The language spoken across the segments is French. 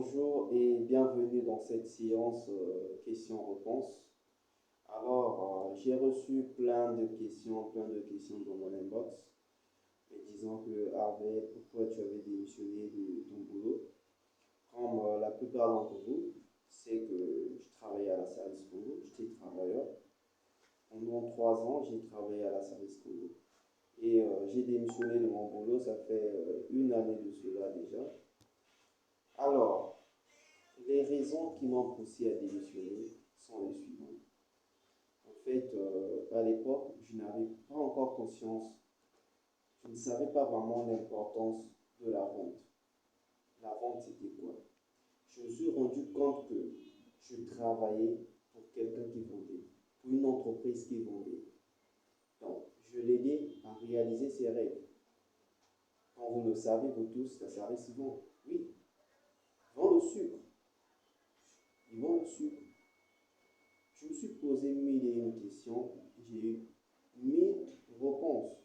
Bonjour et bienvenue dans cette séance questions-réponses. Alors, j'ai reçu plein de questions dans mon inbox, me disant que Harvey, pourquoi tu avais démissionné de ton boulot? Comme la plupart d'entre vous, c'est que je travaillais à la Service Congo, j'étais travailleur. Pendant 3 ans, j'ai travaillé à la Service Congo. Et j'ai démissionné de mon boulot, ça fait une année de cela déjà. Alors, les raisons qui m'ont poussé à démissionner sont les suivantes. En fait, à l'époque, je n'avais pas encore conscience, je ne savais pas vraiment l'importance de la vente. La vente, c'était quoi? Je me suis rendu compte que je travaillais pour quelqu'un qui vendait, pour une entreprise qui vendait. Donc, je l'aidais à réaliser ses rêves. Quand vous le savez, vous tous, la service vend. Oui, vend le sucre. Ils vendent le sucre. Je me suis posé mille et une questions, j'ai eu mille réponses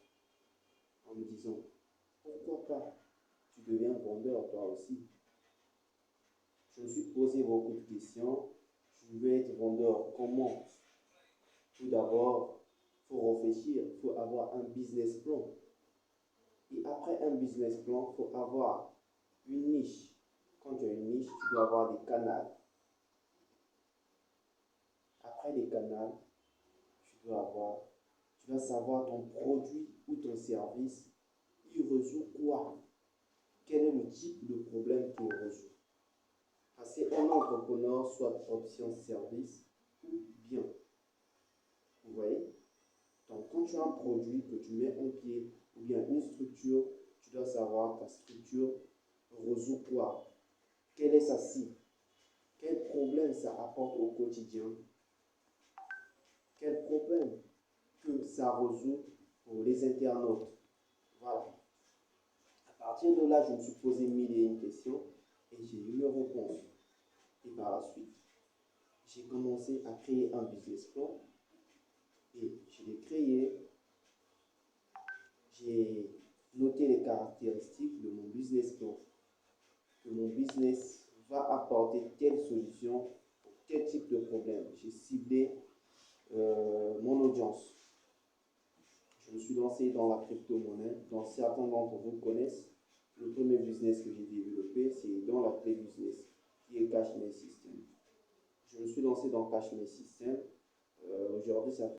en me disant, pourquoi pas, tu deviens vendeur toi aussi. Je me suis posé beaucoup de questions, je veux être vendeur, comment? Tout d'abord, il faut réfléchir, il faut avoir un business plan. Et après un business plan, il faut avoir une niche. Quand tu as une niche, tu dois avoir des canaux. Après les canaux, tu dois savoir ton produit ou ton service, il résout quoi? Quel est le type de problème qu'il résout? Parce qu'un entrepreneur, soit option service ou bien. Vous voyez? Donc, quand tu as un produit que tu mets en pied ou bien une structure, tu dois savoir ta structure résout quoi? Quelle est sa cible? Quel problème ça apporte au quotidien? Quel problème que ça résout pour les internautes? Voilà. À partir de là, je me suis posé mille et une questions et j'ai eu mes réponses. Et par la suite, j'ai commencé à créer un business plan et je l'ai créé. J'ai noté les caractéristiques de mon business plan, que mon business va apporter telle solution pour tel type de problème. J'ai ciblé mon audience. Je me suis lancé dans la crypto-monnaie, dont certains d'entre vous connaissent. Le premier business que j'ai développé, c'est dans la clé business, qui est CashMe System. Je me suis lancé dans CashMe System. Aujourd'hui, ça